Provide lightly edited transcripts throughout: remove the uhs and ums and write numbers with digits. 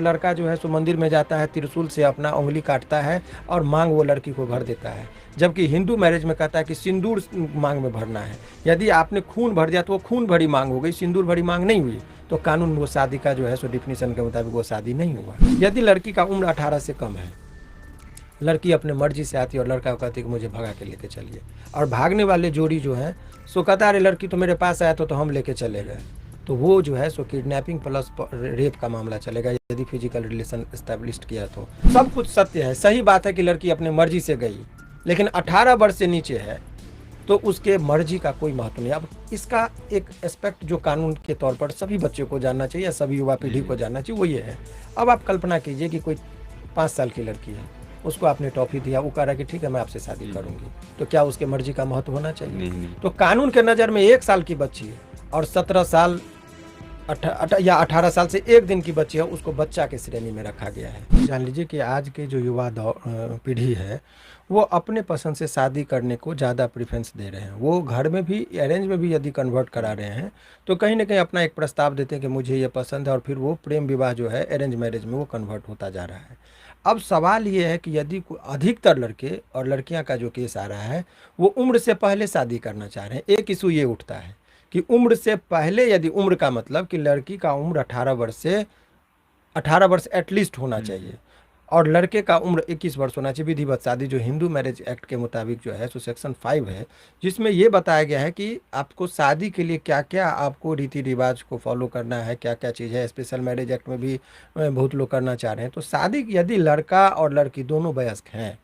लड़का जो है सो मंदिर में जाता है, त्रिशूल से अपना उंगली काटता है और मांग वो लड़की को भर देता है। जबकि हिंदू मैरिज में कहता है कि सिंदूर मांग में भरना है। यदि आपने खून भर दिया तो वो खून भरी मांग हो गई, सिंदूर भरी मांग नहीं हुई। तो कानून में वो शादी का जो है सो डिफिनीशन के मुताबिक वो शादी नहीं हुआ। यदि लड़की का उम्र 18 से कम है, लड़की अपने मर्जी से आती है और लड़का कहती है कि मुझे भगा के लेके चलिए, और भागने वाले जोड़ी जो है सो कहता है अरे लड़की तो मेरे पास आया तो हम लेके चले गए, तो वो जो है सो किडनैपिंग प्लस रेप का मामला चलेगा यदि फिजिकल रिलेशन एस्टेब्लिश किया तो। सब कुछ सत्य है, सही बात है कि लड़की अपने मर्जी से गई, लेकिन 18 वर्ष से नीचे है तो उसके मर्जी का कोई महत्व नहीं। अब इसका एक एस्पेक्ट जो कानून के तौर पर सभी बच्चों को जानना चाहिए या सभी युवा पीढ़ी को जानना चाहिए वो ये है। अब आप कल्पना कीजिए कि कोई 5 साल की लड़की है, उसको आपने टॉफी दिया, वो कह रहा है कि ठीक है मैं आपसे शादी करूंगी, तो क्या उसके मर्जी का महत्व होना चाहिए? नहीं। तो कानून के नज़र में 1 साल की बच्ची और 17 साल या 18 साल से 1 दिन की बच्ची है, उसको बच्चा के श्रेणी में रखा गया है। जान लीजिए कि आज के जो युवा पीढ़ी है वो अपने पसंद से शादी करने को ज़्यादा प्रेफरेंस दे रहे हैं। वो घर में भी, अरेंज में भी यदि कन्वर्ट करा रहे हैं तो कहीं ना कहीं अपना एक प्रस्ताव देते हैं कि मुझे ये पसंद है, और फिर वो प्रेम विवाह जो है अरेंज मैरिज में वो कन्वर्ट होता जा रहा है। अब सवाल ये है कि यदि अधिकतर लड़के और लड़कियां का जो केस आ रहा है वो उम्र से पहले शादी करना चाह रहे हैं। एक इशू ये उठता है कि उम्र से पहले, यदि उम्र का मतलब कि लड़की का उम्र 18 वर्ष एटलीस्ट होना चाहिए और लड़के का उम्र 21 वर्ष होना चाहिए विधिवत शादी, जो हिंदू मैरिज एक्ट के मुताबिक जो है सो सेक्शन 5 है, जिसमें ये बताया गया है कि आपको शादी के लिए क्या क्या आपको रीति रिवाज को फॉलो करना है, क्या क्या चीज़ है। स्पेशल मैरिज एक्ट में भी बहुत लोग करना चाह रहे हैं। तो शादी यदि लड़का और लड़की दोनों वयस्क हैं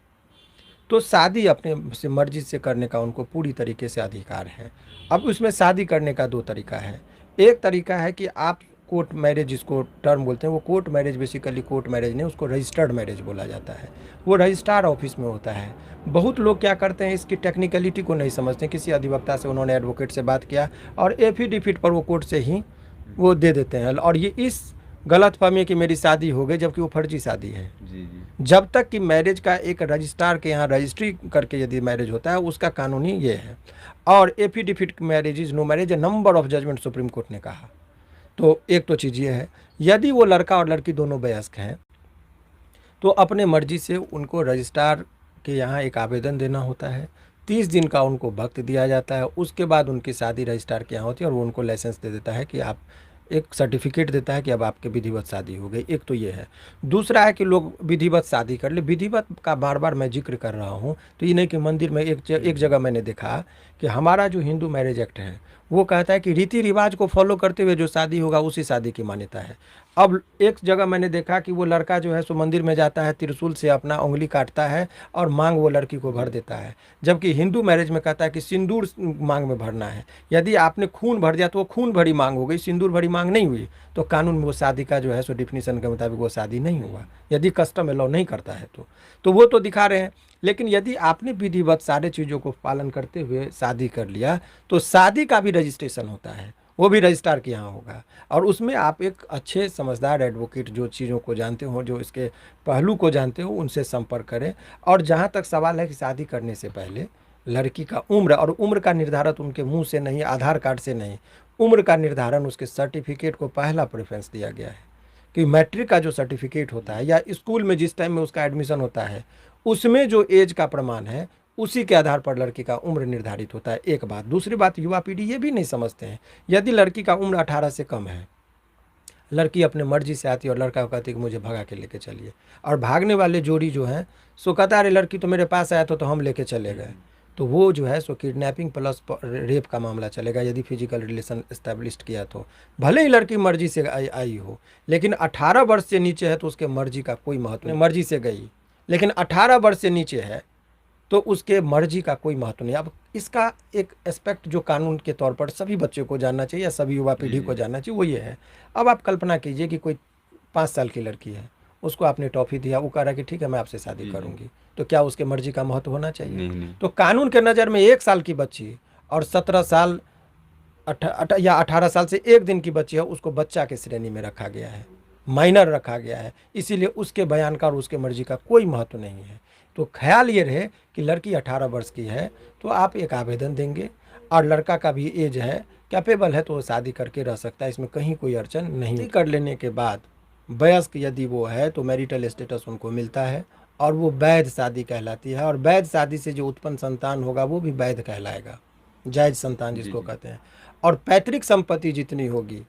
तो शादी अपने से मर्जी से करने का उनको पूरी तरीके से अधिकार है। अब उसमें शादी करने का 2 तरीका है। एक तरीका है कि आप कोर्ट मैरिज, जिसको टर्म बोलते हैं, वो court marriage basically court marriage नहीं, उसको रजिस्टर्ड मैरिज बोला जाता है। वो रजिस्ट्रार ऑफिस में होता है। बहुत लोग क्या करते हैं, इसकी टेक्निकलिटी को नहीं समझते। किसी अधिवक्ता से उन्होंने एडवोकेट से बात किया और एफिडेविट पर वो कोर्ट से ही वो दे देते हैं, और ये इस गलत फहमी कि मेरी शादी हो गई, जबकि वो फर्जी शादी है। जी। जब तक कि मैरिज का एक रजिस्ट्रार के यहाँ रजिस्ट्री करके यदि मैरिज होता है उसका कानूनी ये है। और affidavit marriage is no marriage, number of judgment supreme court ने कहा। तो एक तो चीज़ ये है, यदि वो लड़का और लड़की दोनों वयस्क हैं तो अपने मर्जी से उनको रजिस्ट्रार के यहाँ एक आवेदन देना होता है। 30 दिन का उनको वक्त दिया जाता है। उसके बाद उनकी शादी रजिस्ट्रार के यहाँ होती है और वो उनको लाइसेंस दे देता है कि आप, एक सर्टिफिकेट देता है कि अब आपके विधिवत शादी हो गई। एक तो ये है। दूसरा है कि लोग विधिवत शादी कर ले। विधिवत का बार बार मैं जिक्र कर रहा हूँ तो ये नहीं कि मंदिर में एक जगह मैंने देखा कि हमारा जो हिंदू मैरिज एक्ट है वो कहता है कि रीति रिवाज को फॉलो करते हुए जो शादी होगा उसी शादी की मान्यता है। अब एक जगह मैंने देखा कि वो लड़का जो है सो मंदिर में जाता है, त्रिशूल से अपना उंगली काटता है और मांग वो लड़की को भर देता है। जबकि हिंदू मैरिज में कहता है कि सिंदूर मांग में भरना है। यदि आपने खून भर दिया तो वो खून भरी मांग हो गई, सिंदूर भरी मांग नहीं हुई। तो कानून में वो शादी का जो है सो डिफिनीशन के मुताबिक वो शादी नहीं हुआ, यदि कस्टम अलाउ नहीं करता है तो वो तो दिखा रहे हैं। लेकिन यदि आपने विधिवत सारे चीज़ों को पालन करते हुए शादी कर लिया तो शादी का भी रजिस्ट्रेशन होता है, वो भी रजिस्ट्रार के यहाँ होगा। और उसमें आप एक अच्छे समझदार एडवोकेट जो चीज़ों को जानते हो, जो इसके पहलू को जानते हो, उनसे संपर्क करें। और जहाँ तक सवाल है कि शादी करने से पहले लड़की का उम्र, और उम्र का निर्धारण उनके मुंह से नहीं, आधार कार्ड से नहीं, उम्र का निर्धारण उसके सर्टिफिकेट को पहला प्रेफरेंस दिया गया है। कि मैट्रिक का जो सर्टिफिकेट होता है या स्कूल में जिस टाइम में उसका एडमिशन होता है उसमें जो एज का प्रमाण है उसी के आधार पर लड़की का उम्र निर्धारित होता है। एक बात। दूसरी बात, युवा पीढ़ी ये भी नहीं समझते हैं, यदि लड़की का उम्र 18 से कम है, लड़की अपने मर्जी से आती है और लड़का कहती है कि मुझे भगा के लेके चलिए, और भागने वाले जोड़ी जो हैं सो कहता अरे लड़की तो मेरे पास आया तो हम लेके चले गए, तो वो जो है सो किडनैपिंग प्लस रेप का मामला चलेगा यदि फिजिकल रिलेशन एस्टेब्लिश किया तो। भले ही लड़की मर्जी से आई हो, लेकिन 18 वर्ष से नीचे है तो उसके मर्जी का कोई महत्व नहीं। मर्जी से गई लेकिन 18 वर्ष से नीचे है तो उसके मर्जी का कोई महत्व नहीं। अब इसका एक एस्पेक्ट जो कानून के तौर पर सभी बच्चों को जानना चाहिए या सभी युवा पीढ़ी को जानना चाहिए वो ये है। अब आप कल्पना कीजिए कि कोई 5 साल की लड़की है, उसको आपने टॉफी दिया, वो कह रहा है कि ठीक है मैं आपसे शादी करूंगी, तो क्या उसके मर्जी का महत्व होना चाहिए? नहीं। तो कानून के नज़र में 1 साल की बच्ची और 17 साल या 18 साल से 1 दिन की बच्ची है, उसको बच्चा के श्रेणी में रखा गया है, माइनर रखा गया है। इसीलिए उसके बयान का और उसके मर्जी का कोई महत्व नहीं है। तो ख्याल ये रहे कि लड़की 18 वर्ष की है तो आप एक आवेदन देंगे, और लड़का का भी एज है, कैपेबल है, तो वो शादी करके रह सकता है, इसमें कहीं कोई अड़चन नहीं। कर लेने के बाद वयस्क यदि वो है तो मैरिटल स्टेटस उनको मिलता है, और वो वैध शादी कहलाती है, और वैध शादी से जो उत्पन्न संतान होगा वो भी वैध कहलाएगा, जायज संतान जी जिसको जी। कहते हैं। और पैतृक संपत्ति जितनी होगी,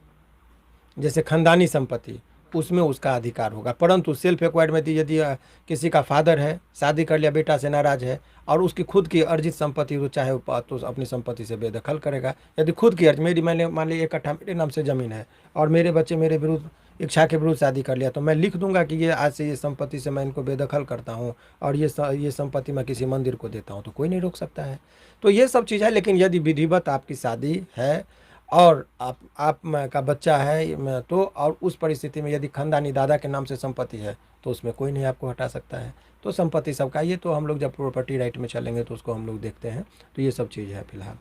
जैसे खानदानी संपत्ति, उसमें उसका अधिकार होगा। परंतु सेल्फ एक्वायर्ड में यदि किसी का फादर है, शादी कर लिया, बेटा से नाराज है, और उसकी खुद की अर्जित संपत्ति, तो चाहे वो तो अपनी संपत्ति से बेदखल करेगा। यदि खुद की अर्ज, मेरी, मैंने मान ली 1 कट्ठा मेरे नाम से ज़मीन है, और मेरे बच्चे मेरे विरुद्ध, इच्छा के विरुद्ध शादी कर लिया, तो मैं लिख दूंगा कि ये आज से ये संपत्ति से मैं इनको बेदखल करता हूँ, और ये संपत्ति मैं किसी मंदिर को देता हूँ, तो कोई नहीं रोक सकता है। तो ये सब चीज़ है। लेकिन यदि विधिवत आपकी शादी है, और का बच्चा है तो, और उस परिस्थिति में यदि खानदानी दादा के नाम से संपत्ति है, तो उसमें कोई नहीं आपको हटा सकता है। तो संपत्ति सबका, ये तो हम लोग जब प्रॉपर्टी राइट में चलेंगे तो उसको हम लोग देखते हैं। तो ये सब चीज़ है फिलहाल।